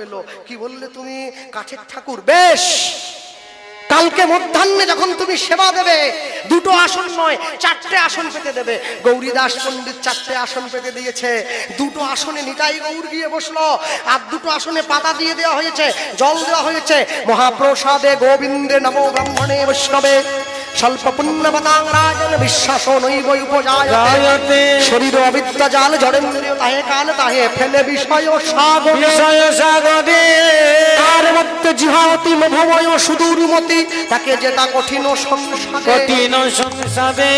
এলো। কি বললে তুমি? কাঠের ঠাকুর। বেশ, কালকে মধ্যাহ্নে যখন তুমি সেবা দেবে, দুটো আসন নয় 4টে আসন পেতে দেবে। গৌরীদাস পণ্ডিত 4টে আসন পেতে দিয়েছে। দুটো আসনে নিতাই গৌর গিয়ে বসলো, আর দুটো আসনে পাতা দিয়ে দেওয়া হয়েছে, জল দেওয়া হয়েছে। মহাপ্রসাদে গোবিন্দে নমো ব্রাহ্মণে বৈষ্ণবে স্বল্প পুণ্যবতাং রাজন বিশ্বাস নৈব উপজায়তে শরীর অবিদ্যা জাল জড়েন্দ্রিয় তাহে কাল তাহে ফেলে বিষয় সাগরে তার মধ্যে জিহাতি মোভময় সুদূরমতি তাকে যেটা কঠিন সংসারে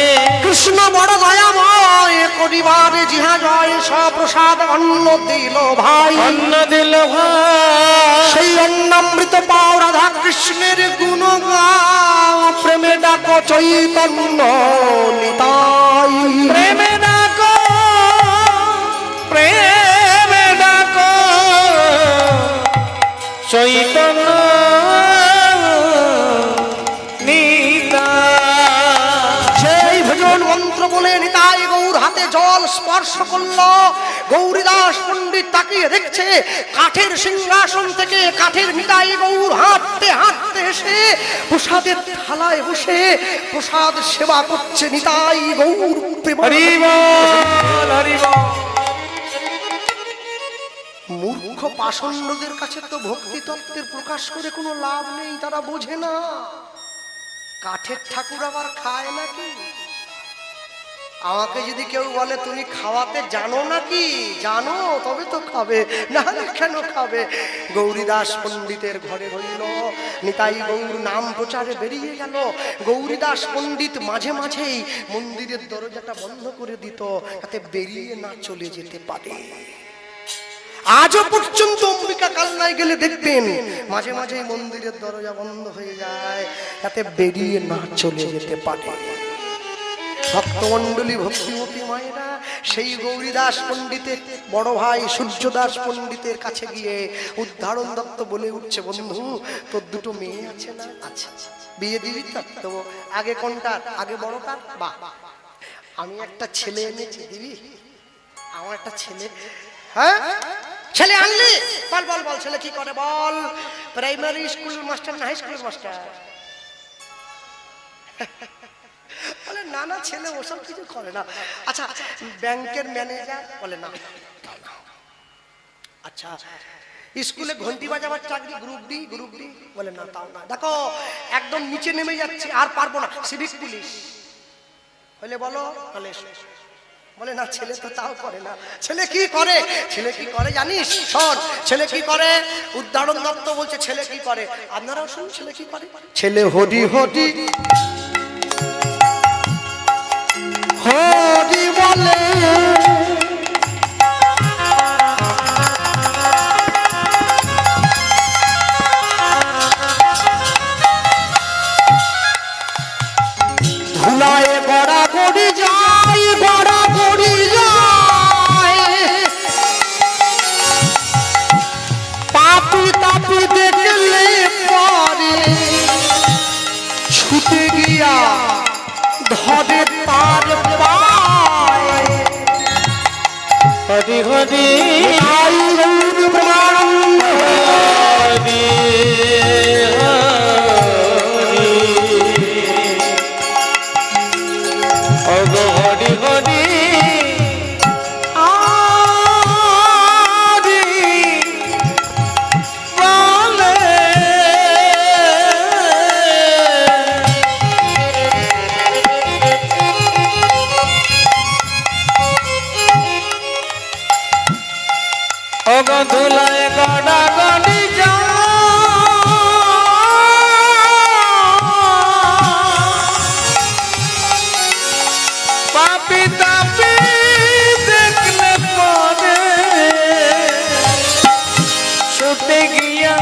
কৃষ্ণ বড় দয়াময় করিবারে জিহা জয় সপ্রসাদ অন্ন দিল ভাই, অন্ন দিল ভাই। সেই অন্নামৃত পাও রাধা কৃষ্ণের গুণ গাও, প্রেমে ডাকো চৈতন্য নিতাই, প্রেমে ডাকো, প্রেমে ডাকো চৈতন্য নিতাই। সেই ভজন মন্ত্র বলে নিতাই গৌর হাতে জল স্পর্শ করলো। গৌরীদাস পণ্ডিত তাকিয়ে দেখছে, কাঠের সিংহাসন থেকে কাঠের নিতাই গৌর হাঁটতে হাঁটতে এসে প্রসাদের থালায় বসে প্রসাদ সেবা করছে নিতাই গৌর। মূর্খ পাষণ্ডদের কাছে তো ভক্তি তত্ত্বের প্রকাশ করে কোনো লাভ নেই, তারা বোঝে না কাঠের ঠাকুর আবার খায় নাকি। আমাকে যদি কেউ বলে তুমি খাওয়াতে জানো নাকি, জানো তবে তো খাবে, না কেন খাবে? গৌরীদাস পণ্ডিতের ঘরে হইল, নিতাই গৌর নাম প্রচারে বেরিয়ে গেল। গৌরীদাস পণ্ডিত মাঝে মাঝেই মন্দিরের দরজাটা বন্ধ করে দিত, যাতে বেরিয়ে না চলে যেতে পারে। আজও পর্যন্ত অম্বিকা কালনায় গেলে দেখবেন মাঝে মাঝেই মন্দিরের দরজা বন্ধ হয়ে যায়, যাতে বেরিয়ে না চলে যেতে পারে। ভক্তমণ্ডলী ভক্তিমতী মায়েরা সেই গৌরীদাস পণ্ডিতের বড় ভাই সূর্যদাস পণ্ডিতের কাছে গিয়ে উদ্ধারণ দত্ত বলে উঠছে, বন্ধু তোর দুটো মেয়ে আছে না? আচ্ছা, বিয়ে দিবি তো? আগে কোনটা? আগে বড়টা? বাহ, আমি একটা ছেলে এনেছি, দিবি? আমার একটা ছেলে। হ্যাঁ, ছেলে আনলি? বল বল বল, ছেলে কি করে বল? প্রাইমারি স্কুল মাস্টার না হাই স্কুলের মাস্টার? বলে না না, ছেলে ওসব কিছু করে না। আচ্ছা, ব্যাংকের ম্যানেজার? বলে না। আচ্ছা, স্কুলে ঘন্টি বাজাবার চাকরি? Group D? Group D? বলে না, তাও না। দেখো একদম নিচে নেমে যাচ্ছে, আর পারবো না, সিভিক পুলিশ। বলে বলো, বলে বলে না, ছেলে তো তাও করে না। ছেলে কি করে? ছেলে কি করে জানিস? শোন, ছেলে কি করে? উদ্ধারণ দত্ত বলছে ছেলে কি করে, আপনারাও শুনুন ছেলে কি করে। ছেলে হরি হরি হরি বলে, ধুলায় গড়া গড়ি যায়, গড়া গড়ি যায়, পাপি তাপি দেখলে পরে ছুটে গিয়া ধরে তার পায়। হরি হরি আই গৌর ব্রহ্মানন্দ হরি হরি ওগো হরি হরি ধুলায় গড়া গড়ি পাপি তাপি দেখলে পরে ছুটে গিয়া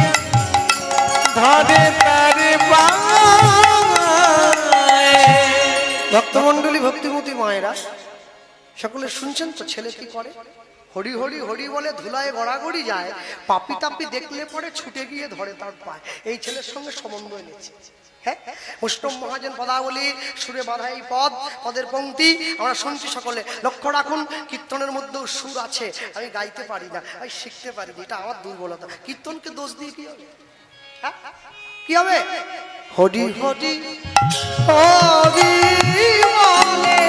ধরে তারে পায়। ভক্তমণ্ডলী ভক্তিমতী মায়েরা সকলে শুনছেন তো, ছেলে কি করে? হরি হরি হরি বলে ধুলায় গড়াগড়ি যায়, পাপি তাপি দেখলে পরে ছুটে গিয়ে ধরে তার পায়। এই ছেলের সঙ্গে সম্বন্ধ এনেছে। হ্যাঁ, বৈষ্ণব মহাজন পদাবলী সুরে বাঁধা এই পদ, পদের পংক্তি আমরা শুনছি সকলে। লক্ষ্য রাখুন, কীর্তনের মধ্যেও সুর আছে, আমি গাইতে পারি না, আমি শিখতে পারিনি, এটা আমার দুর্বলতা। কীর্তনকে দোষ দিয়ে কি হবে? হ্যাঁ, কি হবে? হরি হরি হরি বলে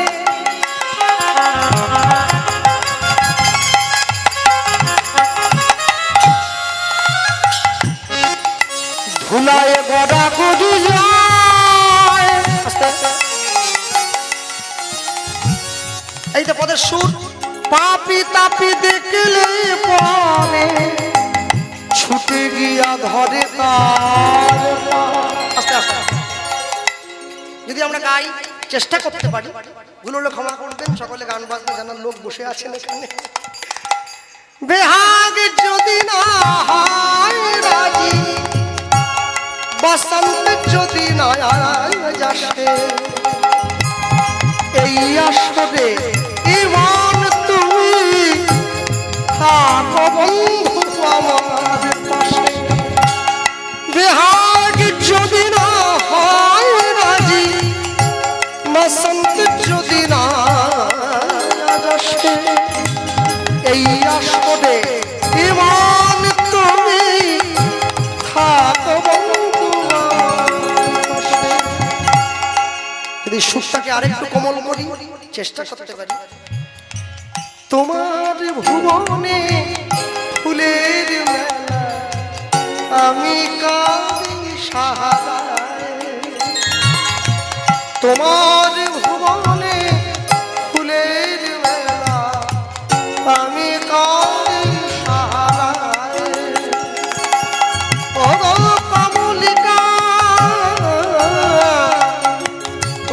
ধুলায় গড়া গড়ি যায়। এই যে পদের সুর, পাপি তাপি দেখলে পরে ছুটে গিয়া ধরে তার। আস্তে আস্তে যদি আমরা গাই, চেষ্টা করতে পারি, ভুল হলে ক্ষমা করবেন। সকলে গান বাজনা জানার লোক বসে আছেন এখানে। বেহাগ যদি না হয় রাজি, বসন্ত যদি না আসে, এই আসবে ইমান তুমি থাকো বন্ধু আমার পাশে। বেহাগ যদি না হয় রাজি, বসন্ত যদি না আসে, এই আসবে ইমান তুমি থাকো বন্ধু আমার পাশে। যদি সুরটাকে আরেকটু কোমল করি, চেষ্টা করতে পারি। তোমার ভুবনে ফুলের মেলা, আমি কাঁদি সাহারায়। তোমার ভুবনে ফুলের মেলা, আমি কাঁদি সাহারায়। ও গো কমলিকা,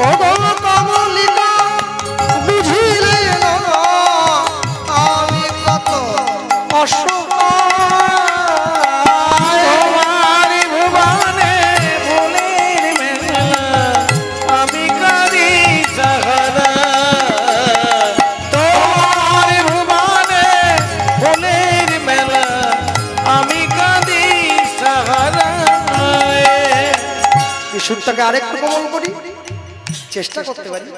ও গো কমলিকা, বুঝিলে না আমি কত অসহায়। তোমার ভুবনে ফুলের মেলা, আমি কাঁদি সাহারা। তোমার ভুবনে ফুলের মেলা, আমি কাঁদি সাহারা। এই সুরটাকে আরেকটু কোমল করি, চেষ্টা করতে পারি।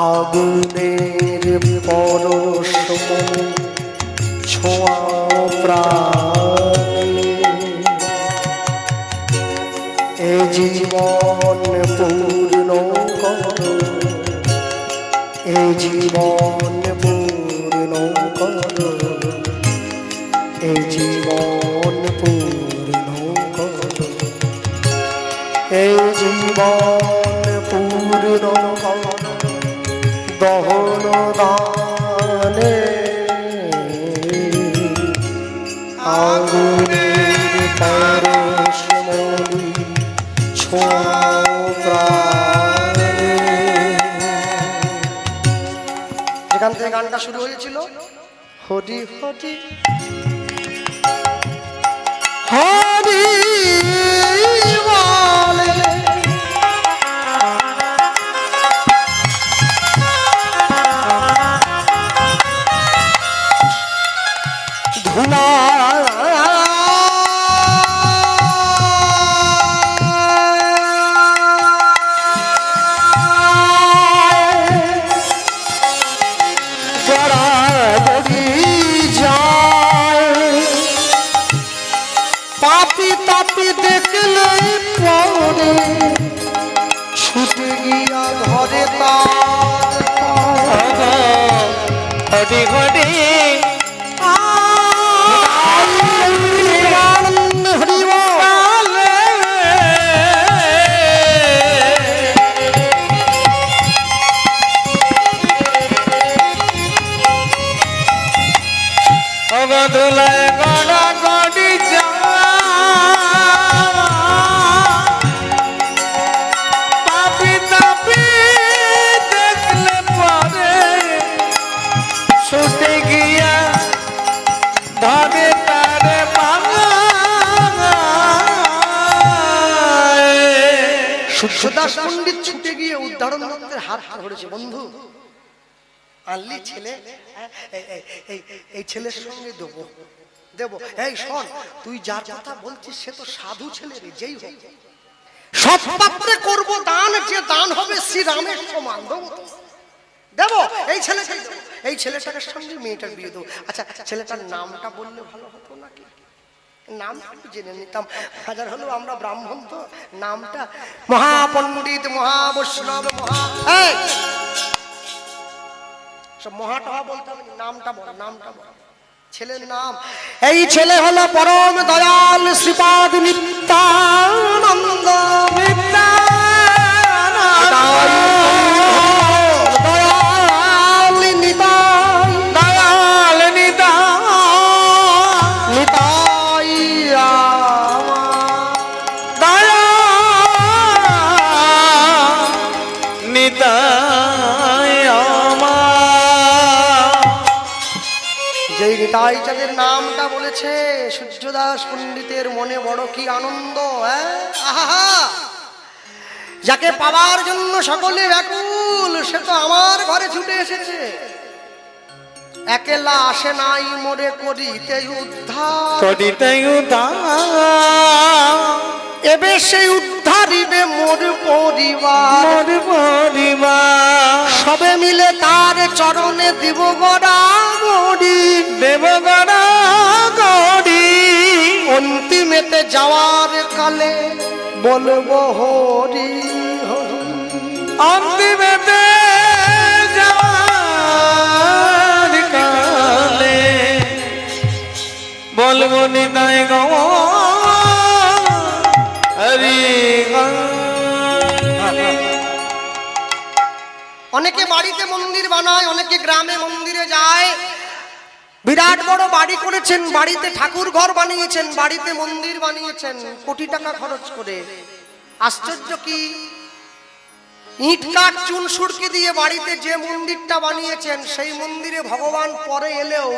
আগুনের পরশ ছোঁয়া প্রাণে, এ জীবন পূর্ণ করো, এ জীবন পূর্ণ করো, এ জীবন পূর্ণ করো, এ জীবন পূর্ণ করো দহন দানে। আগুনের পরশ মনি ছোঁয়া প্রাণে। যেখান থেকে গানটা শুরু হয়েছিল, হরি হরি হরি বলে ধুলা গড়াগড়ি যায়, পাপি তাপি দেখলে পরে ছুটে গিয়া ঘরে তার। ঘটে ঘটে ধুলায় গড়া গড়ি যা, পাপি তাপি দেখলে পরে ছুটে গিয়া ধরে তারে সূর্যদাস পণ্ডিত ছুটে গিয়ে উদ্ধারণ দত্তের হাত ধরেছে। বন্ধু, আনলি ছেলে, এই ছেলের সঙ্গে দেবো দেবো। এই শোন, তুই যার কথা বলছিস সে তো সাধু ছেলে রে, যেই হোক সৎ পাত্রে করবো দান, যে দান হবে শ্রীরামের সমান দেবো দেবো। এই ছেলেকে দেবো, এই ছেলেটার সঙ্গে মেয়েটার বিয়ে দেবো। আচ্ছা ছেলেটার নামটা বললে ভালো হতো নাকি? নাম একটু জেনে নিতাম, হাজার হলো আমরা ব্রাহ্মণ তো। নামটা মহাপণ্ডিত, মহাবৈষ্ণব, সব মহাটহা বলতে হবে, নামটা বল, নামটা বল, ছেলের নাম। এই ছেলে হলো পরম দয়াল শ্রীপাদ নিত্যানন্দ। তাই যাদের নামটা বলেছে সূর্যদাস পণ্ডিতের মনে বড় কি আনন্দ। আহা, যাকে পাওয়ার জন্য সকলে ব্যাকুল, সে তো আমার ঘরে ছুটে এসেছে। একলা আসে নাই মোরে করিতে উদ্ধার, করিতে উদ্ধার, এবে সেই উদ্ধারিবে মোর পরিবার। মোর পরিবার সবে মিলে তার চরণে দিব গড়া গড়ি, দেব গড়া গড়ি। অন্তিমেতে যাওয়ার কালে বলবো হরি হরি। অন্তিমেতে যাওয়ার কালে বলবো নিতাই গৌর হরি। অনেকে বাড়িতে মন্দির বানায়, অনেকে গ্রামে মন্দিরে যায়। বিরাট বড় বাড়ি করেছেন, বাড়িতে ঠাকুর ঘর বানিয়েছেন, বাড়িতে মন্দির বানিয়েছেন কোটি টাকা খরচ করে। আশ্চর্য কি, ইট কাঠ চুন সুরকি দিয়ে বাড়িতে যে মন্দিরটা বানিয়েছেন সেই মন্দিরে ভগবান পরে এলেও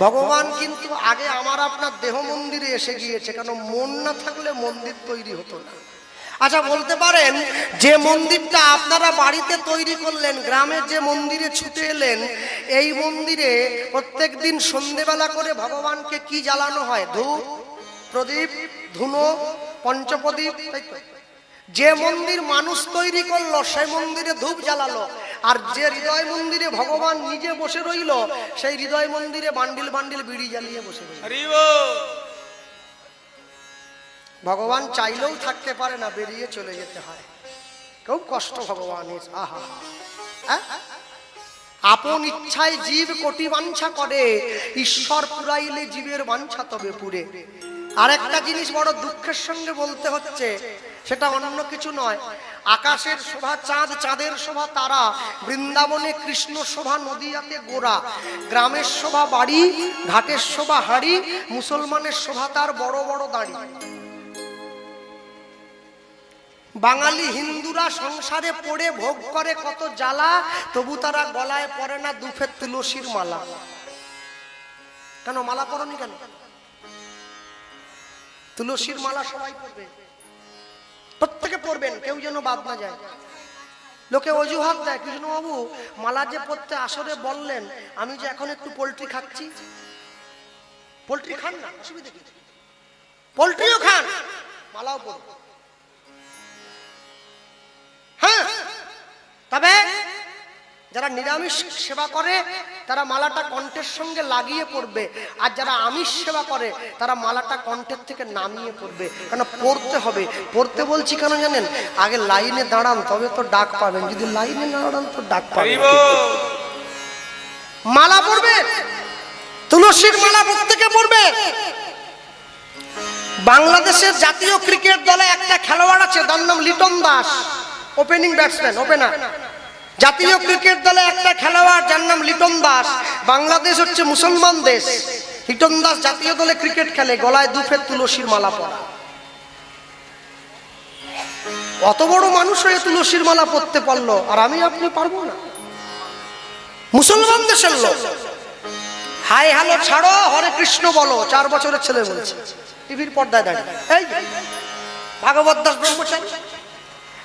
ভগবান কিন্তু আগে আমার আপনার দেহ মন্দিরে এসে গিয়েছে। কেন, মন না থাকলে মন্দির তৈরি হতো না। আচ্ছা বলতে পারেন, যে মন্দিরটা আপনারা বাড়িতে তৈরি করলেন, গ্রামের যে মন্দিরে ছুটে এলেন, এই মন্দিরে প্রত্যেক দিন সন্ধেবেলা করে ভগবানকে কি জ্বালানো হয়? ধূপ, প্রদীপ, ধুনো, পঞ্চপ্রদীপ। যে মন্দির মানুষ তৈরি করলো সেই মন্দিরে ধূপ জ্বালালো, আর যে হৃদয় মন্দিরে ভগবান নিজে বসে রইল সেই হৃদয় মন্দিরে বান্ডিল বান্ডিল বিড়ি জ্বালিয়ে বসে রইল। ভগবান চাইলেও থাকতে পারে না, বেরিয়ে চলে যেতে হয়। খুব কষ্ট ভগবানের। আহা, আপন ইচ্ছায় জীব কোটি বাঞ্ছা করে, ঈশ্বর পুরাইলে জীবের বাঞ্ছা তবে পুরে। আরেকটা জিনিস বড় দুঃখের সঙ্গে বলতে হচ্ছে, সেটা অন্য কিছু নয়। আকাশের শোভা চাঁদ, চাঁদের শোভা তারা, বৃন্দাবনে কৃষ্ণ শোভা নদিয়াতে গোরা, গ্রামের শোভা বাড়ি, ঘাটের শোভা হাড়ি, মুসলমানের শোভা তার বড় বড় দাড়ি। বাঙালি হিন্দুরা সংসারে পড়ে ভোগ করে কত জ্বালা, তবু তারা গলায় পরে না দুফের তুলসীর মালা। কেন মালা পরনি কেন? তুলসীর মালা সবাই পরবে, প্রত্যেকে পরবেন, কেউ যেন বাদ না যায়। লোকে অজুহাত দেয়, কৃষ্ণ বাবু মালা যে পড়তে আসরে বললেন, আমি যে এখন একটু পোল্ট্রি খাচ্ছি। পোল্ট্রি খান না, অসুবিধা কি? পোল্ট্রিও খান, মালাও পড়ুন। হ্যাঁ, তবে যারা নিরামিষ সেবা করে তারা মালাটা কণ্ঠের সঙ্গে লাগিয়ে পড়বে, আর যারা আমিষ সেবা করে তারা মালাটা কণ্ঠের থেকে নামিয়ে পড়বে। কেন পড়তে হবে? পড়তে বলছি কেন জানেন? আগে লাইনে দাঁড়ান, তবে তো ডাক পাবেন। যদি লাইনে না দাঁড়ান তো ডাক পাবেন। মালা পড়বে, তুলসীর মালা প্রত্যেকে পড়বে। বাংলাদেশের জাতীয় ক্রিকেট দলে একটা খেলোয়াড় আছে, তার নাম Liton Das, opening batsman, opener. জাতীয় ক্রিকেট দলে একটা খেলোয়াড় যার নাম লিটন দাস। বাংলাদেশ হচ্ছে মুসলমান দেশ, লিটন দাস জাতীয় দলে ক্রিকেট খেলে, গলায় দুফের তুলসীর মালা পরা। অত বড় মানুষ হয়ে তুলসীর মালা পরতে পারলো, আর আমি আপনি পারবো না? মুসলমান দেশের লোক। হাই হ্যালো ছাড়ো, হরে কৃষ্ণ বলো, 4 বছরের ছেলে বলছে টিভির পর্দায় দাঁড়িয়ে। এই ভাগবত দাস ব্রহ্মচারী,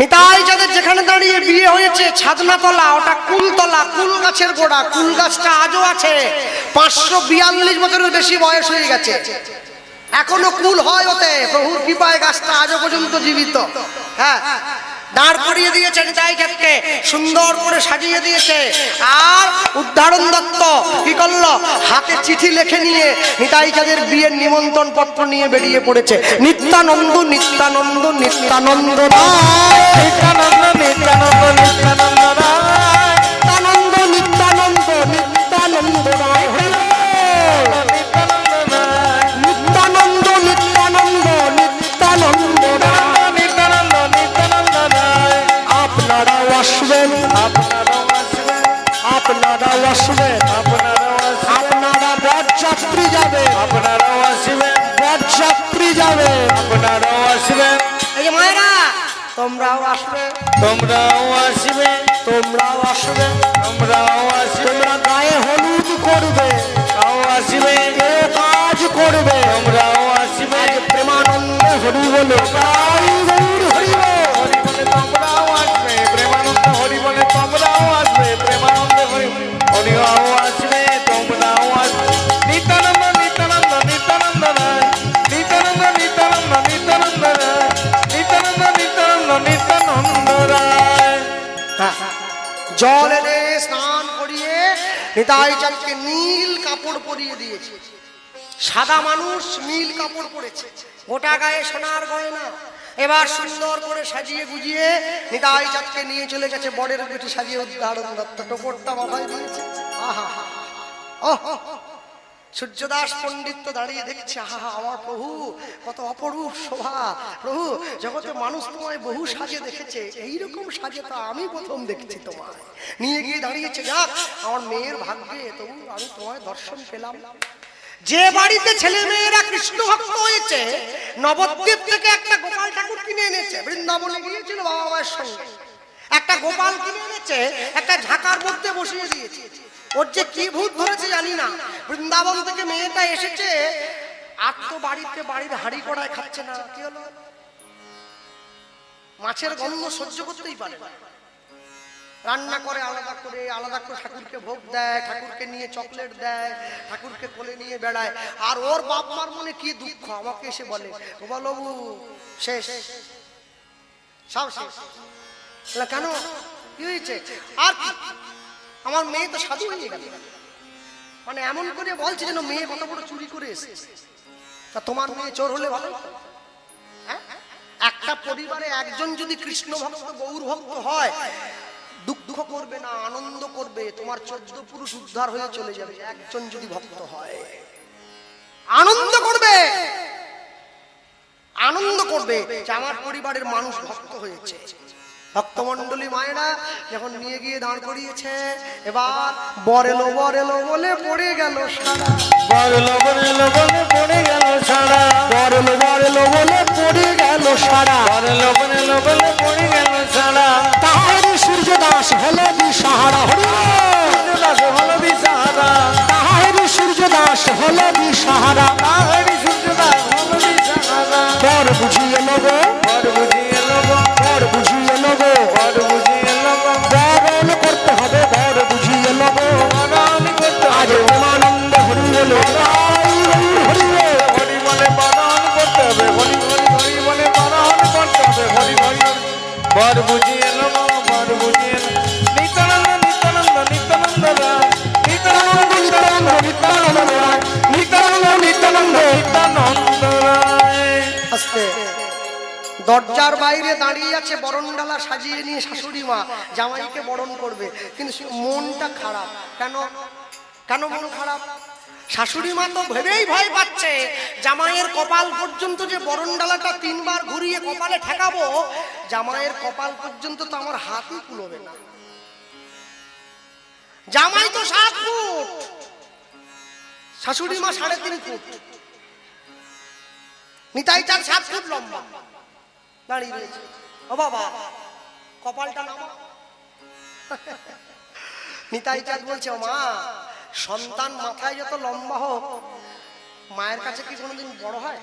নিতাই যাদের যেখানে দাঁড়িয়ে বিয়ে হয়েছে ছাদনাতলা, ওটা কুলতলা, কুল গাছের গোড়া। কুল গাছটা আজও আছে, 542 বছরের বেশি বয়স হয়ে গেছে, এখনো কুল হয় ওতে। প্রভুর কৃপায় গাছটা আজও পর্যন্ত জীবিত। হ্যাঁ, দাঁড় করিয়ে দিয়েছে নিতাই চাঁদকে, সুন্দর করে সাজিয়ে দিয়েছে। আর উদ্ধারণ দত্ত কি করলো, হাতে চিঠি লিখে নিয়ে নিতাই চাঁদের বিয়ের নিমন্ত্রণ পত্র নিয়ে বেরিয়ে পড়েছে। নিত্যানন্দ নিত্যানন্দ নিত্যানন্দ নিত্যানন্দ নিত্যানন্দ নিত্যানন্দ রায়, নিত্যানন্দ নিত্যানন্দ নিত্যানন্দ রায়, নিত্যানন্দ রায়, নিত্যানন্দ নিত্যানন্দ নিত্যানন্দ রায়। নিত্যানন্দ নিত্যানন্দ রায়। আপনারাও আসবেন, আপনারাও আসবেন, আপনারাও আসবেন, আপনারাও আসবেন, আপনারা বরযাত্রী যাবে, আপনারাও আসবেন, বরযাত্রী যাবে। আপনারাও আসবেন, এই যে মায়েরা, তোমরাও আসবে, তোমরাও আসবে, তোমরাও আসবে, তোমরাও আসবে, তোমরা গায়ে হলুদ করবে, তাও আসবে, এ কাজ করবে। তোমরাও আসবে, আজ প্রেমানন্দে হরি বলে গাই গৌর হরি বল। হরি বলে তোমরাও আসবে, প্রেমানন্দ হরি বলে তোমরাও আসবে, প্রেমানন্দ হরি হরিও আসবে, তোমরাও আসবে। নিত্যানন্দ নিত্যানন্দ নিত্যানন্দ রায়, নিত্যানন্দ নিত্যানন্দ নিত্যানন্দ রায়, নিত্যানন্দ নিত্যানন্দ নিত্যানন্দ রায়। জল এনে স্নান করিয়ে নিতাই চাঁদকে নীল কাপড় পরিয়ে দিয়েছে। সাদা মানুষ নীল কাপড় পরেছে, গোটা গায়ে সোনার গয়না। এবার সুন্দর করে সাজিয়ে গুজিয়ে নিতাই চাঁদকে নিয়ে চলে গেছে বরের বেটি সাজিয়ে। উদ্ধারণ দত্ত টোপরটা মাথায় দিয়েছে। আহা, সূর্যদাস পণ্ডিত তো দাঁড়িয়ে দেখছে, আহা আমার প্রভু কত অপরূপ শোভা। প্রভু, জগতে মানুষ তোমায় বহু সাজে দেখেছে, এইরকম সাজে তো আমি প্রথম দেখছি তোমায়। নিয়ে গিয়ে দাঁড়িয়েছে, যাক আমার মেয়ের ভাগ্যে তবু আমি তোমায় দর্শন পেলাম। যে বাড়িতে ছেলে মেয়েরা কৃষ্ণ ভক্ত হয়েছে, নবদ্বীপ থেকে একটা গোপাল ঠাকুর কিনে এনেছে। বৃন্দাবনে গিয়েছিল বাবা মায়ের সঙ্গে, একটা গোপাল কিনে এনেছে, একটা ঝাঁকার মধ্যে বসিয়ে দিয়েছে। ওর যে কি ভূত ধরেছে জানি না। বৃন্দাবন থেকে মেয়েটা এসেছে, আর তো বাড়িতে বাড়ির হাড়ি কড়ায় খাচ্ছে না। কি হলো, মাছের গন্ধ সহ্য করতেই পারে না। রান্না করে আলাদা করে আলাদা করে ঠাকুরকে ভোগ দেয়, ঠাকুরকে নিয়ে চকলেট দেয়, ঠাকুরকে কোলে নিয়ে বেড়ায়। আর ওর বাপ মার মনে কি দুঃখ, আমাকে এসে বলে, গোপালবাবু শেষ, সব শেষ। কেন, কি হয়েছে? আর আমার মেয়ে তো সাধু হয়ে গেল। মানে এমন করে বলছে যেন মেয়ে কত বড় চুরি করে এসেছে। তা তোমার মেয়ে চোর হলে ভালো। হ্যাঁ, একটা পরিবারে একজন যদি কৃষ্ণ ভক্ত গৌর ভক্ত হয়, দুঃখ করবে না, আনন্দ করবে। তোমার 14 পুরুষ উদ্ধার হয়ে চলে যাবে। একজন যদি ভক্ত হয়, আনন্দ করবে, আনন্দ করবে যে আমার পরিবারের মানুষ ভক্ত হয়েছে। ভক্তমন্ডলী মায়েরা যখন নিয়ে গিয়ে দাঁড় করিয়েছে, এবার বর এলো বলে পড়ে গেল সারা। বর এলো বলে পড়ে গেল সারা, বর এলো বলে পড়ে গেল সারা। বর এলো বলে পড়ে গেল সারা। তাহারি সূর্যদাস হলো দিশাহারা। হরি সূর্যদাস হলো দিশাহারা, তাহারি সূর্যদাস হলো দিশাহারা। তাহারি সূর্যদাস হলো দিশাহারা। বর বুঝিয়ে নেবো, বর বুঝিয়ে লোগো, বর বুঝিয়ে নেবো, বর বুঝিয়ে লোগো, বরণ করতে হবে, বর বুঝিয়ে নেবো। বরণ করতে আজ হবে, প্রেমানন্দ হরি বলে গাই গৌর হরি বল। হরি বলে বরণ করতে হবে, হরি হরি হরি বলে বরণ করতে হবে, হরি হরি হরি। বর বুঝিয়ে লোগো, বর বুঝিয়ে লোগো। নিত্যানন্দ নিত্যানন্দ নিত্যানন্দ রায়, নিত্যানন্দ নিত্যানন্দ নিত্যানন্দ রায়, নিত্যানন্দ নিত্যানন্দ নিত্যানন্দ রায়। আস্তে দরজার বাইরে দাঁড়িয়ে আছে বরণডালা সাজিয়ে নিয়ে শাশুড়ি মা জামাইকে বরণ করবে, কিন্তু মনটা খারাপ। কেন, কেন মন খারাপ? শাশুড়ি মা তো ভেবেই ভয় পাচ্ছে, জামাইয়ের কপাল পর্যন্ত যে বরণডালাটা 3 বার ঘুরিয়ে কপালে ঠেকাবো, জামাইয়ের কপাল পর্যন্ত তো আমার হাতই কুলোবে না। জামাই তো 7 ফুট, শাশুড়ি মা 3.5 ফুট, নিতাই চাঁদ 7 ফুট লম্বা দাঁড়িয়ে রয়েছে। ও বাবা, কপালটা নামা। নিতাই চাঁদ বলছে, ও মা, সন্তান মাথায় যত লম্বা হোক, মায়ের কাছে কি কোনোদিন বড় হয়?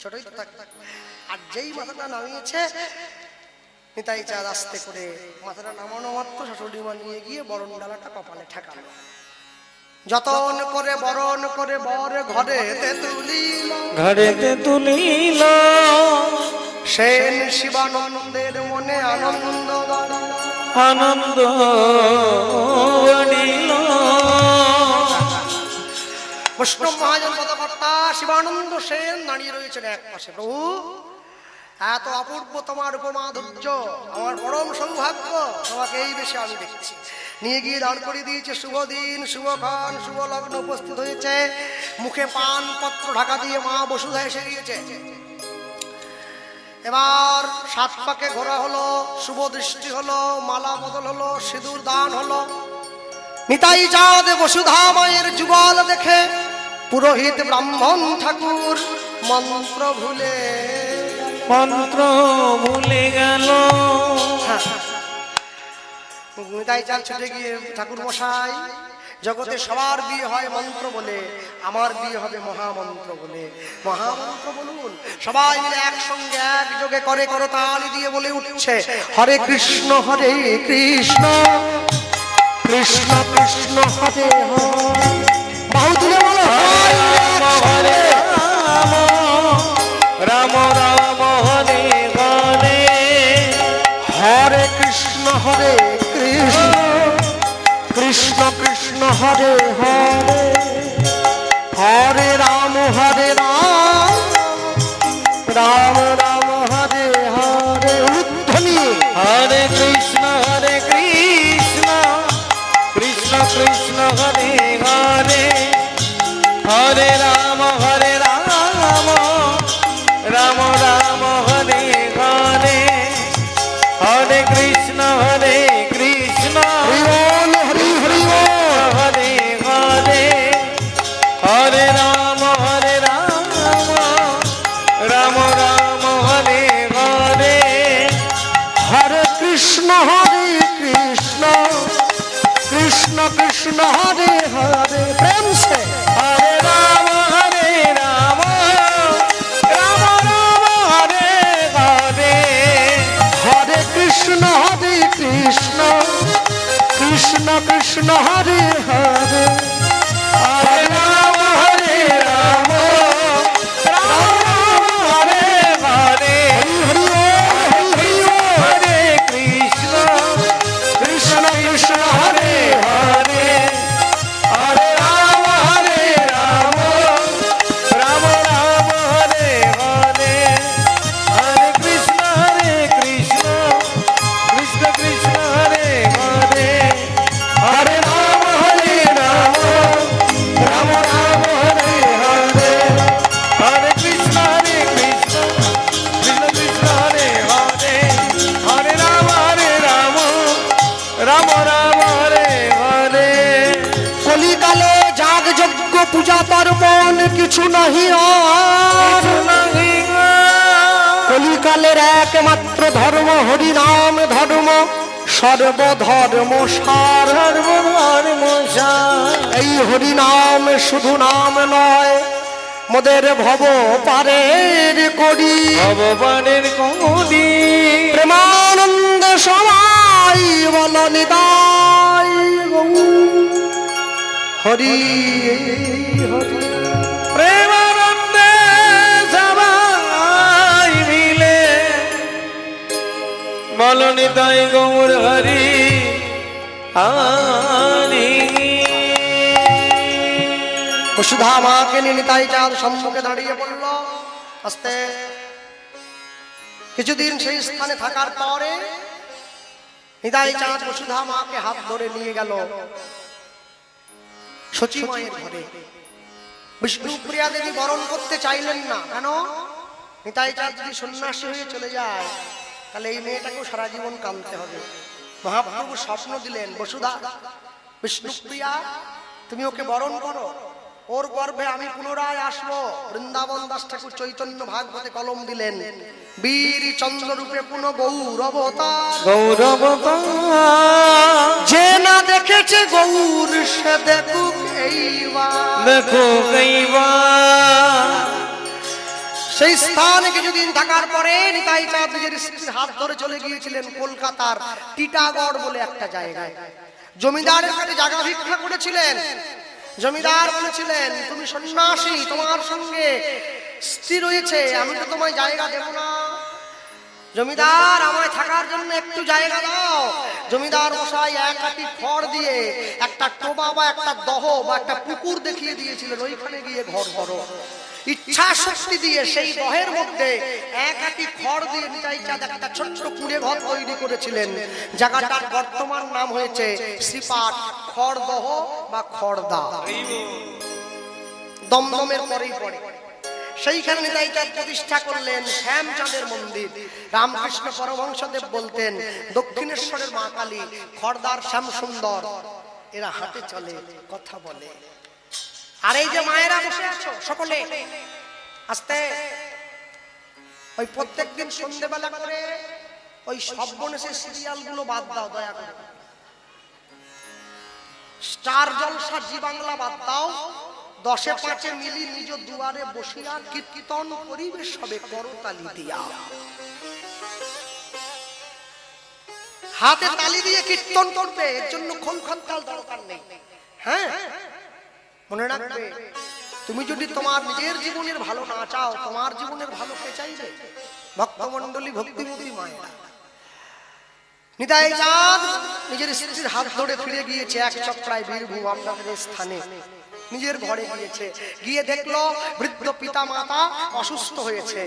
ছোটই তো থাকে। আর যেই মাথাটা নামিয়েছে, নিতাই চাঁদ আস্তে করে মাথাটা নামানো মাত্র শাশুড়ি মা নিয়ে গিয়ে বরণ ডালাটা কপালে ঠেকালো। যতন করে বরণ করে বর ঘরেতে তুলিল, ঘরেতে তুলিল, সেন শিবানন্দের মনে আনন্দ বাড়িল, আনন্দ বাড়িল। বৈষ্ণব মহাজন পদকর্তা শিবানন্দ সেন দাঁড়িয়ে রয়েছেন এক পাশে। প্রভু, এত অপূর্ব তোমার উপমাধুর্য, আমার পরম সৌভাগ্য, তোমাকে এই বেশি আমি দেখছি। নিয়ে গিয়ে দাঁড় করিয়ে দিয়েছে। শুভ দিন, শুভক্ষণ, শুভ লগ্ন উপস্থিত হয়েছে। মুখে পান পত্র ঢাকা দিয়ে মা বসুধা এসে গিয়েছে। এবার সাত পাকে ঘোরা হলো, শুভ দৃষ্টি হলো, মালা বদল হলো, সিঁদুর দান হলো। নিতাই চাঁদ বসুধা মায়ের যুগল দেখে পুরোহিত ব্রাহ্মণ ঠাকুর মন্ত্র ভুলে মন্ত্র ভুলে গেল। নিতাই চাঁদ ছুটে গিয়ে ঠাকুর মশাই, জগতে সবার বিয়ে হয় মন্ত্র বলে, আমার বিয়ে হবে মহামন্ত্র বলে। মহামন্ত্র বলুন। সবাই মিলে একসঙ্গে একযোগে করে করতালি দিয়ে বলে উঠছে, হরে কৃষ্ণ হরে কৃষ্ণ, কৃষ্ণ কৃষ্ণ হরে হরে। বাহু তুলে বলো, হরে রাম, রাম রাম হরে হরে। হরে কৃষ্ণ হরে কৃষ্ণ, কৃষ্ণ কৃষ্ণ হরে হরে। হরে রাম রাম রাম হরে হরে। উদ্ধনি হরে কৃষ্ণ কৃষ্ণ, কৃষ্ণ হরে হরে। হরে রাম রাম, রাম রাম হরে হরে। হরে কৃষ্ণ কৃষ্ণ, হরি বল, হরি হরি বল। হরে হরে। হরে রাম রাম, রাম রাম হরে হরে। হরে কৃষ্ণ কৃষ্ণ, কৃষ্ণ কৃষ্ণ হরে হরে। প্রেম সে হরে রাম রাম, রাম রাম হরে হরে। হরে কৃষ্ণ কৃষ্ণ, কৃষ্ণ কৃষ্ণ হরে হরে। হরে রাম রাম, রাম রাম হরে হরে। হরি হরি বল, হরি হরি বল। হরে কৃষ্ণ কৃষ্ণ কৃষ্ণ হরে হরে। হরে রাম রাম, রাম রাম হরে হরে। হরে কৃষ্ণ কৃষ্ণ, কৃষ্ণ কৃষ্ণ হরে হরে। হরে রাম রাম, রাম রাম হরে হরে। হরে কৃষ্ণ কৃষ্ণ, কৃষ্ণ কৃষ্ণ হরে হরে। হরে রাম রাম, রাম রাম হরে হরে। কলিকালে যাগ যজ্ঞ পূজা পার্বণ কিছু নাহি আর। কলিকালের একমাত্র ধর্ম হরি নাম ধর্ম, সর্বধর্ম সার। এই হরি নাম শুধু নাম নয়, মোদের ভব পারের করি। ভগবানের কোনি প্রেমানন্দ সবাই বল নিতাই গৌর হরি হরি। প্রেমানন্দে সবাই মিলে বলনি তাই গৌর হরি হরি। বসুধা মাকে নিয়ে নিতাই চাঁদ সম্মুখে দাঁড়িয়ে পড়ল। আস্তে কিছুদিন সেই স্থানে থাকার পরে নিতাই চাঁদ বসুধা মাকে হাত ধরে নিয়ে গেল সচী মায়ের ঘরে। বিষ্ণুপ্রিয়া দেবী বরণ করতে চাইলেন না। কেন? নিতাই চাঁদ যদি সন্ন্যাসী হয়ে চলে যায় তাহলে এই মেয়েটাকেও সারা জীবন কাঁদতে হবে। মহাপ্রভু স্বপ্ন দিলেন, বসুধা বিষ্ণুপ্রিয়া তুমি ওকে বরণ করো, ওর গর্ভে আমি পুনরায় আসবো। বৃন্দাবন দাস ঠাকুর চৈতন্য ভাগবতে কলম দিলেন, বীর চন্দ্র রূপে পুনঃ গৌরবতার। গৌরবতার যে না দেখেছে গৌর সে দেখুক এইবার। দেখো কইবা সেই স্থানে কিছুদিন থাকার পরে নিতাই চাঁদ নিজের স্ত্রীর হাত ধরে চলে গিয়েছিলেন কলকাতার টিটাগড় বলে একটা জায়গায়। জমিদারের কাছে জায়গা ভিক্ষা করেছিলেন। জমিদার বলেছিলেন, তুমি সন্ন্যাসী, তোমার সঙ্গে স্ত্রী রয়েছে, আমি তো তোমায় জায়গা দেব না। জমিদার, আমায় থাকার জন্য একটু জায়গা দাও। জমিদার মশাই এক আটি খড় দিয়ে একটা টোবা বা একটা দহ বা একটা পুকুর দেখিয়ে দিয়েছিলেন, ওইখানে গিয়ে ঘর করো। ইচ্ছা শক্তি দিয়ে সেই দহের মধ্যে এক আটি খড় দিয়ে নিতাই চাঁদ একটা ছোট্ট কুঁড়ে ঘর তৈরি করেছিলেন। জায়গাটার বর্তমান নাম হয়েছে শ্রীপাঠ খড়দহ বা খড়দা, দমদমের পরেই পড়ে। সেইখানে নিতাই চাঁদ প্রতিষ্ঠা করলেন শ্যামচাঁদের মন্দির। রামকৃষ্ণ পরমহংসদেব বলতেন, দক্ষিণেশ্বরের মা কালী, খড়দার শ্যাম সুন্দর, এরা হাতে চলে, কথা বলে। আর এই যে মায়েরা বসে আছো সকলে, আস্তে, ওই প্রত্যেকদিন সন্ধ্যেবেলা করে ওই সর্বনেশের সিরিয়াল গুলো বাদ দাও দয়া করে। স্টার জলসা, জি বাংলা বাদ দাও। 10-5 মিলি নিজ দুয়ারে বসিয়া কীর্তন পরিবেশ হবে করতালি দিয়া। হাতে তালি দিয়ে কীর্তন করবে, এর জন্য খোল খন্তাল দরকার নেই। হ্যাঁ, মনে রাখবে, তুমি যদি তোমার নিজের জীবনের ভালো না চাও, তোমার জীবনের ভালো কে চাইবে? ভক্তমণ্ডলী, ভক্তিমতী মায়েরা। নিতাই চাঁদ নিজের স্ত্রীর হাত ধরে ফিরে গিয়েছে এক চক্রায় বীরভূম আপনাদের স্থানে। নিজের ঘরে গিয়েছে, গিয়ে দেখলো বৃদ্ধ পিতা মাতা অসুস্থ হয়েছে।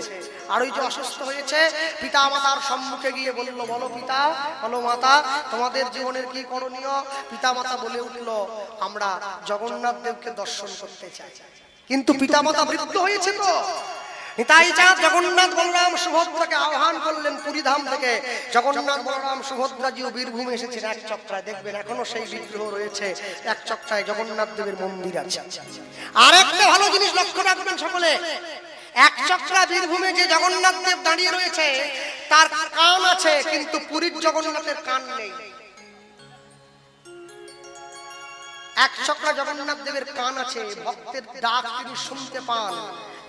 আর ওই যে অসুস্থ হয়েছে, পিতা মাতার সম্মুখে গিয়ে বলল, বলো পিতা, বলো মাতা, তোমাদের জীবনের কি করণীয়? পিতা মাতা বলে উঠলো, আমরা জগন্নাথ দেবকে দর্শন করতে চাই। কিন্তু পিতা মাতা বৃদ্ধ হয়েছে তো। নিতাই চাঁদ জগন্নাথ বলরাম সুভদ্রাকে আহ্বান করলেন পুরী ধাম থেকে। জগন্নাথ বলরাম সুভদ্রাজিও বীরভূমে এসেছেন এক চক্রায়, দেখবেন এখনো সেই বিগ্রহ রয়েছে। এক চক্রায় জগন্নাথ দেবের মন্দির আছে। আর একটা ভালো জিনিস লক্ষ্য রাখবেন সকলে, এক চক্রা বীরভূমে যে জগন্নাথ দেব দাঁড়িয়ে রয়েছে তার কান আছে, কিন্তু পুরীর জগন্নাথের কান নেই। এক চক্রা জগন্নাথ দেবের কান আছে, ভক্তের ডাক তিনি শুনতে পান।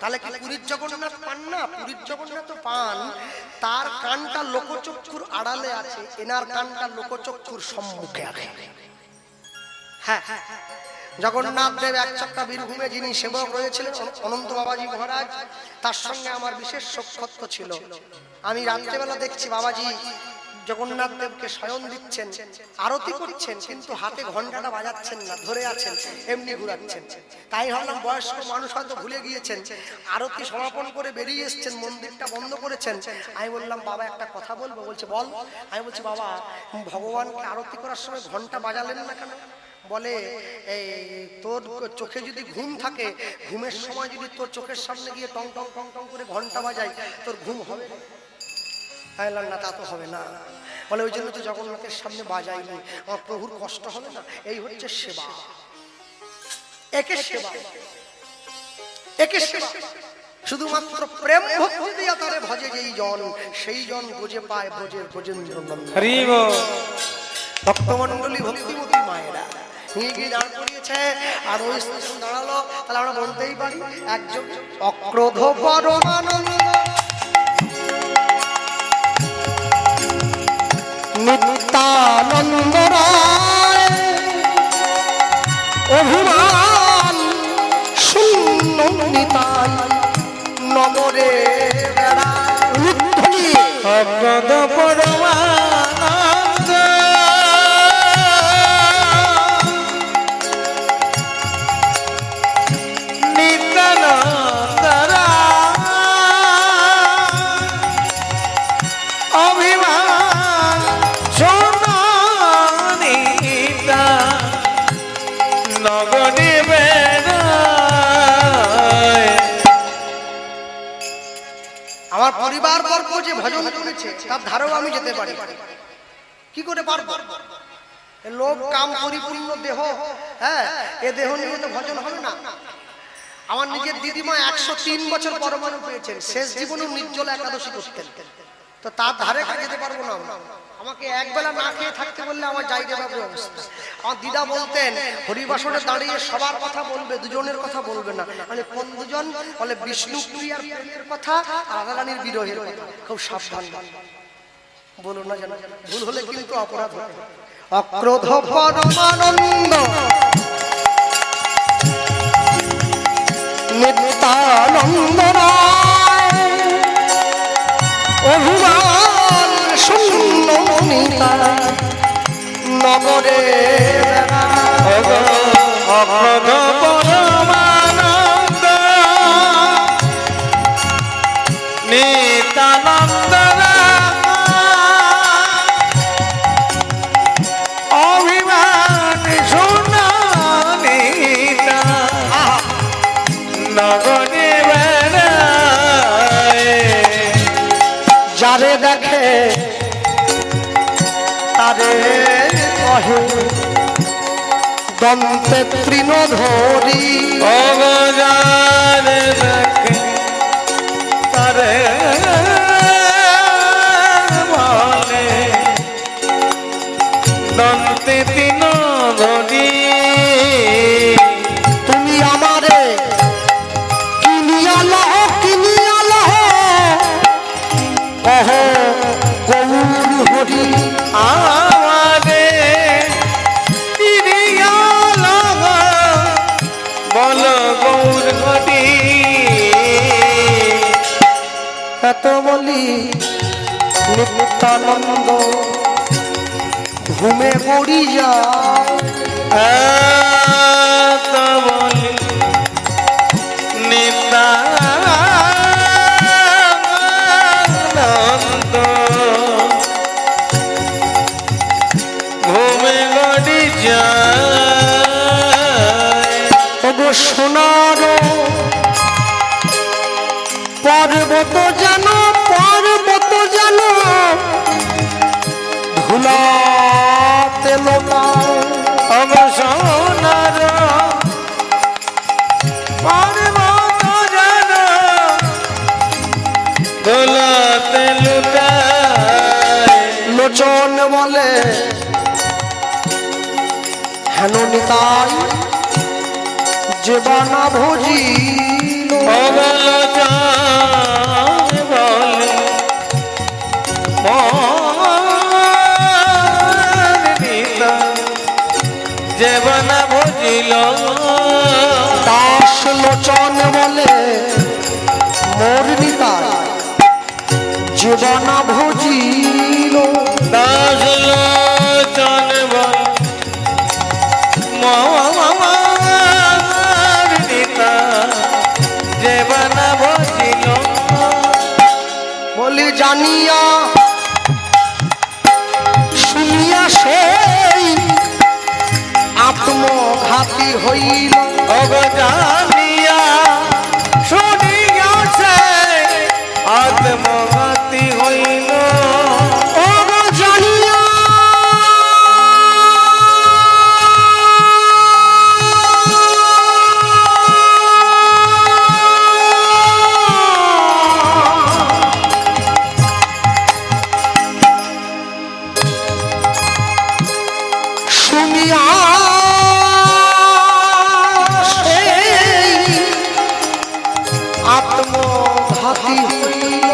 তাহলে কি পুরীর জগন্নাথ পান না? পুরীর জগন্নাথ পান, তার কানটা লোকচক্ষুর আড়ালে আছে, এনার কানটা লোকচক্ষুর সম্মুখে আছে। হ্যাঁ, জগন্নাথ দেব এক চক্রা বীরভূমে যিনি সেবক রয়েছিলেন অনন্ত বাবাজি মহারাজ, তার সঙ্গে আমার বিশেষ সখ্যত্ব ছিল। আমি রাত্রেবেলা দেখছি বাবাজি জগন্নাথ দেবকে শয়ন দিচ্ছেন, আরতি করছেন, কিন্তু হাতে ঘন্টাটা বাজাচ্ছেন না, ধরে আছেন, এমনি ঘুরাচ্ছেন। তাই ভাবলাম বয়স্ক মানুষ হয়তো ভুলে গিয়েছেন, আরতি সমাপন করে বেরিয়ে এসছেন, মন্দিরটা বন্ধ করেছেন। আমি বললাম, বাবা একটা কথা বলবো। বলছে, বল। আমি বলছি, বাবা ভগবানকে আরতি করার সময় ঘন্টা বাজালেন না কেন? বলে, এই তোর চোখে যদি ঘুম থাকে, ঘুমের সময় যদি তোর চোখের সামনে গিয়ে টং টং টং টং করে ঘন্টা বাজাই, তোর ঘুম হবে না? তা তো হবে না। বলে, ওই জন্য তো জগন্নাথের সামনে বাজাইনি, আমার প্রভুর কষ্ট হবে না। এই হচ্ছে সেবা, একে সেবা, একে সেবা। শুধুমাত্র প্রেম ভক্তি দিয়া তারে ভজে যেই জন, সেই জন বুঝে পায় ভোজের ভোজেন্দ্র নন্দন। ভক্তমণ্ডলী, ভক্তিমতী মায়েরা নিয়ে গিয়ে দাঁড় করিয়েছে। আর ওই স্টেশন দাঁড়ালো, তাহলে আমরা বলতেই পারি একজন অক্রোধ পরমানন্দ নিত্যানন্দ রায়, অভিমান শূন্য নিতাই নগরে বেড়ায়। অক্রোধ পরমানন্দ নিত্যানন্দ রায়, অভিমান শূন্য নিতাই নগরে বেড়ায়। আমার পরিবার বর্গ যে ভজন করেছে তার ধারেও আমি যেতে পারি, কি করে পারবো? লোভ কাম পরিপূর্ণ দেহ, হ্যাঁ, এ দেহ নিয়ে তো ভজন হবে না। আমার নিজের দিদিমা 103 বছর পরমাণু পেয়েছেন, শেষ জীবনেও নির্জলা একাদশী করতেন। তো তার ধারে কাছে যেতে পারবো না আমরা। আমাকে একবেলা না খেয়ে থাকতে বললে আমার যাইতে পারবে অবস্থা। আমার দিদা বলতেন হরিবাসনে দাঁড়িয়ে সবার কথা বলবে, দুজনের কথা বলবে না। মানে কোন দুজন? বলে বিষ্ণুপ্রিয়ার প্রেমের কথা আর রাধারানীর বিরহের কথা। খুব সাবধান বলো না, জানো ভুল হলে কিন্তু অপরাধ হবে। অক্রোধ পরমানন্দ নিত্যানন্দ রায়, অভিমান শূন্য নিতাই নগরে অক্রোধ পরমানন্দ নিত্যানন্দ অভিমান শুনানি নগরে বেড়ায়। যারে দেখে তারে কহে দন্তে তৃণধরি, অবজারে দেখে তারে বলে দন্তে তিন ধরি। তুমি আমারে কিনিয়া লহ কিনিয়া লহ কহ গৌর হরি। আমারে তিরিয়া লাগা বল গৌর হরি। এত বলি নিত্যানন্দ ঘুমে পড়ি যায়। এত বলি নিত্যানন্দ ঘুমে গড়ি যায়। ওগো সোনার পর্বত যেন পর্বত যেন ধুলাতে লোকায়। অবসনার পর্বত যেন দোলাতে লুটায়। লোচন বলে হেন নিতাই যে বানা ভোজি। অবল বলে জীবনা ভজিল। দাস লোচন বলে মোর নিতাই যে বানা ভোজিল। দাস লোচন বল জীবনা ভজিল। বলি জানিয়া শুনিয়া সেই আত্মঘাতী হইল। অবজানিয়া শুনিয়া সে আত্মঘাতী হইল। ওগো জানিয়া শুনিয়া সেই আত্মঘাতী হইল।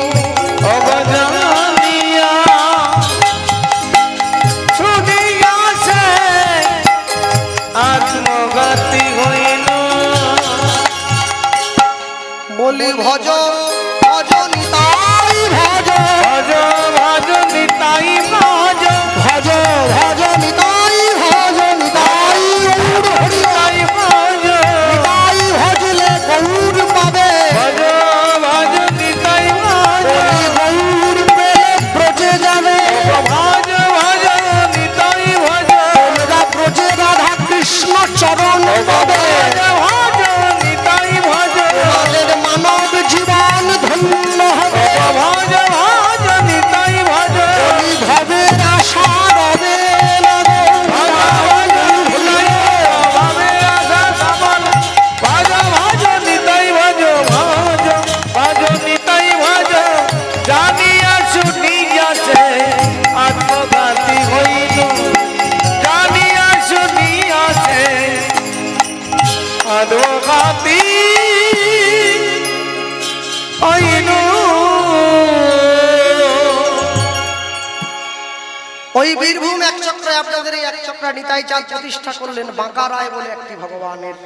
ওই বীরভূম এক চক্রে আপনাদের এই এক চক্রা নিতাই চাঁদ প্রতিষ্ঠা করলেন বাঁকা রায় বলে একটি ভগবানের,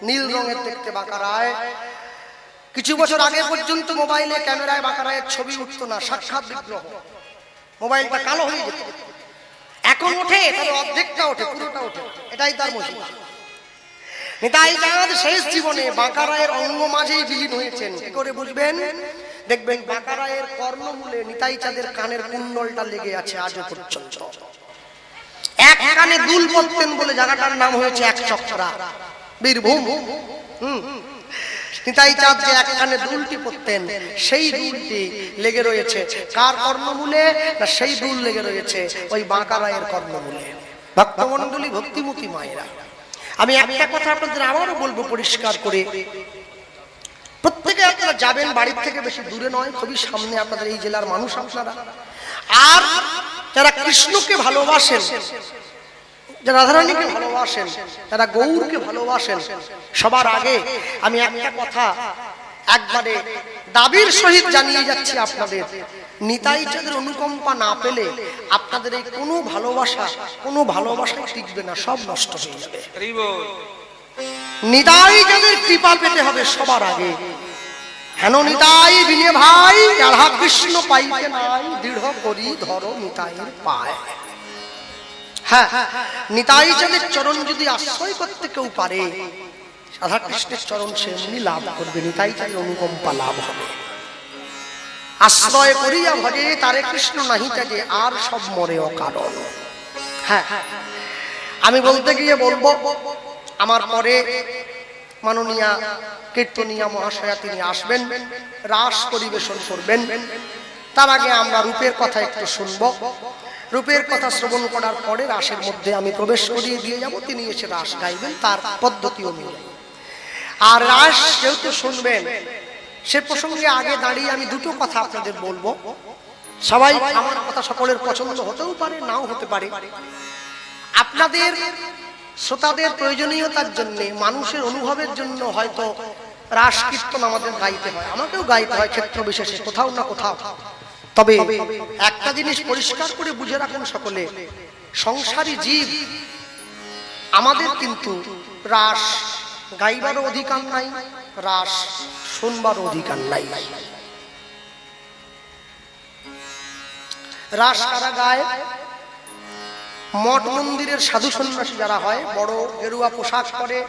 নীল রঙের দেখতে বাঁকা রায়। কিছু বছর আগে পর্যন্ত মোবাইলে ক্যামেরায় বাঁকা রায়ের ছবি উঠতো না, সাক্ষাৎ বিগ্রহ, মোবাইলটা কালো হয়ে যেত। এখন ওঠে, তবে অর্ধেকটা ওঠে, পুরোটা ওঠে, এটাই তার মহিমা। নিতাই চাঁদ শেষ জীবনে বাঁকা রায়ের অঙ্গ মাঝেই বিলীন হয়েছেন। কি করে বুঝবেন? দেখবেন বাঁকা রায়ের কর্ণমূলে নিতাই চাঁদের কানের কুণ্ডলটা লেগে আছে আজও পর্যন্ত। এক কানে দুল পড়তেন বলে জায়গাটার নাম হয়েছে এক চক্রা, বীরভূম। নিতাই চাঁদ যে এক কানে দুলটি পড়তেন, সেই দুলটি লেগে রয়েছে কার কর্ণমূলে? না, সেই দুল লেগে রয়েছে ওই বাঁকা রায়ের কর্ণমূলে। ভক্তমণ্ডলী, ভক্তিমতী মায়েরা, আমি একটা কথা আপনাদের আবারও বলবো পরিষ্কার করে, প্রত্যেকে আপনারা যাবেন, বাড়ির থেকে বেশি দূরে নয়, খুবই সামনে আপনাদের এই জেলার মানুষ আপনারা। আর যারা কৃষ্ণকে ভালোবাসেন, যারা রাধারানীকে ভালোবাসেন, যারা গৌরকে ভালোবাসেন, সবার আগে আমি একটা কথা একবারে দাবির সহিত জানিয়ে যাচ্ছি আপনাদের, নিতাই চাঁদের অনুকম্পা না পেলে আপনাদের এই কোনো ভালোবাসা টিকবে না, সব নষ্ট হয়ে যাবে। নিতাই চাঁদের কৃপা পেতে হবে সবার আগে। হেন নিতাই বিনে ভাই, রাধা কৃষ্ণ পাইতে নাই, দৃঢ় করি ধরো নিতাইয়ের পায়। হ্যাঁ, নিতাই চাঁদের চরণ যদি আশ্রয় করতে কেউ পারে, রাধা কৃষ্ণের চরণ সে এমনি লাভ করবে, নিতাই চাঁদের অনুকম্পা লাভ হবে। আশ্রয় করিয়া ভজে তারে কৃষ্ণ নাহি ত্যাগে, আর সব মরে অকারণ। হ্যাঁ, আমি বলতে গিয়ে বলবো, আমার পরে মাননীয়া কীর্তনিয়া মহাশয়া তিনি আসবেন, রাস পরিবেশন করবেন। তার আগে আমরা রূপের কথা একটু শুনবো। রূপের কথা শ্রবণ করার পরে রাসের মধ্যে আমি প্রবেশ করিয়ে দিয়ে যাব, তিনি এসে রাস গাইবেন, তার পদ্ধতি অনুযায়ী। আর রাস যেহেতু শুনবেন, সে প্রসঙ্গে আগে দাঁড়িয়ে আমি দুটো কথা আপনাদের বলবো। সবাই আমার কথা সকলের পছন্দ হতেও পারে, নাও হতে পারে। আপনাদের শ্রোতাদের প্রয়োজনীয়তার জন্য, মানুষের অনুভবের জন্য হয়তো রাস কীর্তন আমাদের গাইতে হয়, আমাকেও গাইতে হয় ক্ষেত্র বিশেষে কোথাও না কোথাও। তবে একটা জিনিস পরিষ্কার করে বুঝে রাখুন সকলে, সংসারী জীব আমাদের কিন্তু রাস গাইবারও অধিকার নাই, রাস শুনবারও অধিকার নাই। রাস কারা গায়? মঠ মন্দিরের সাধু সন্ন্যাসী যারা হয়, বড় গেরুয়া পোশাক পরে,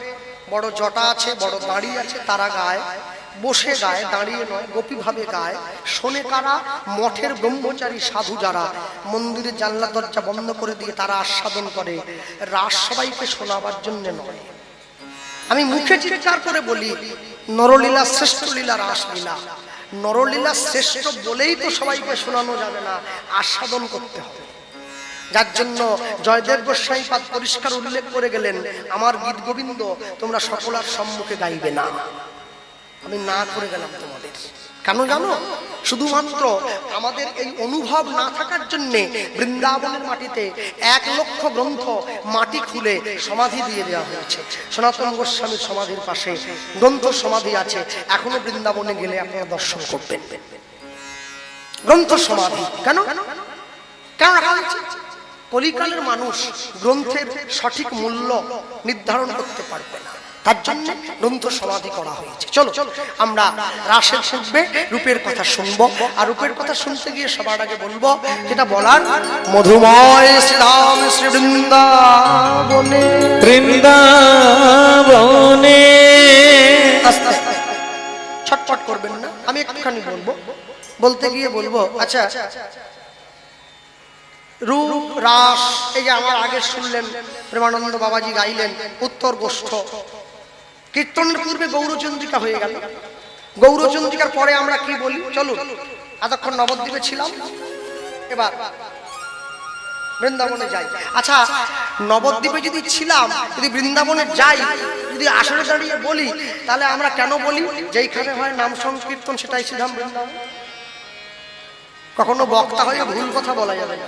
বড় জটা আছে, বড় দাড়ি আছে, তারা গায়। বসে গায়, দাঁড়িয়ে নয়, গোপী ভাবে গায়। শোনে কারা? মঠের ব্রহ্মচারী সাধু যারা মন্দিরের জানলা দরজা বন্ধ করে দিয়ে তারা আস্বাদন করে। রাস সবাইকে শোনাবার জন্য নয়। আমি মুখে চিৎকার করে বলি, নরলীলা শ্রেষ্ঠ লীলা রাসলীলা। নরলীলা শ্রেষ্ঠ বলেই তো সবাইকে শোনানো যাবে না, আস্বাদন করতে হবে। যার জন্য জয়দেব গোস্বামী পাদ পরিষ্কার উল্লেখ করে গেলেন, আমার গীত গোবিন্দ তোমরা সকলার সম্মুখে গাইবে না। আমি না করে গেলাম তোমাদের, কেন জানো? শুধুমাত্র আমাদের এই অনুভব না থাকার জন্যে বৃন্দাবনের মাটিতে 1 লক্ষ গ্রন্থ মাটি খুলে সমাধি দিয়ে দেওয়া হয়েছে। সনাতন গোস্বামীর সমাধির পাশে গ্রন্থ সমাধি আছে, এখনো বৃন্দাবনে গেলে আপনারা দর্শন করবেন গ্রন্থ সমাধি। কেন কেন রাখা হয়েছে? কলিকালের মানুষ গ্রন্থের সঠিক মূল্য নির্ধারণ করতে পারবে না, তার জন্য গ্রন্থ সমাধি করা হয়েছে। চলো আমরা রাসের পূর্বে রূপের কথা শুনবো। আর রূপের কথা শুনতে গিয়ে সবার আগে বলবো, যেটা বলার, মধুময় শ্রীরাম শ্রী বৃন্দাবনে, বৃন্দাবনে। আস্তে আস্তে ছটফট করবেন না, আমি একটুখানি বলবো। বলতে গিয়ে বলবো, আচ্ছা রূপ রাস, এই যে আমার আগে শুনলেন প্রেমানন্দ বাবাজি গাইলেন উত্তর গোষ্ঠ। কীর্তনের পূর্বে গৌরচন্দ্রিকা হয়ে গেল। গৌরচন্দ্রিকার পরে আমরা কি বলি? চলুন, এতক্ষণ নবদ্বীপে ছিলাম, এবার বৃন্দাবনে যাই। আচ্ছা, নবদ্বীপে যদি ছিলাম, যদি বৃন্দাবনে যাই, যদি আসরে দাঁড়িয়ে বলি, তাহলে আমরা কেন বলি যেইখানে হয় নাম সংকীর্তন সেটাই ছিলাম বৃন্দাবন? কখনো বক্তা হয়ে ভুল কথা বলা যাবে না।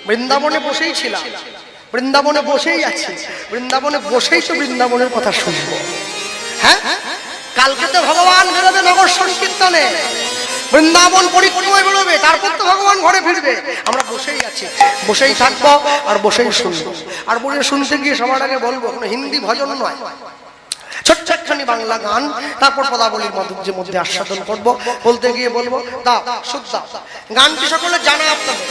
বৃন্দাবনে বসেই ছিলাম, বৃন্দাবনে বসেই আছি, বৃন্দাবনে বসেই তো বৃন্দাবনের কথা শুনবো। হ্যাঁ, কালকে তো ভগবান বেরোবে নগর সংকীর্তনে, বৃন্দাবন পরিক্রমায় বেরোবে, তারপর তো ভগবান ঘরে ফিরবে। আমরা বসেই আছি, বসেই থাকবো আর বসেই শুনবো। আর বসে শুনতে গিয়ে সবার আগে বলবো, কোনো হিন্দি ভজন নয়, ছোট্ট একখানি বাংলা গান, তারপর পদাবলীর মাধুর্যের মধ্যে আস্বাদন করবো। বলতে গিয়ে বলবো দাও সুখ দাও। গানটি সকলে জানা আপনাদের।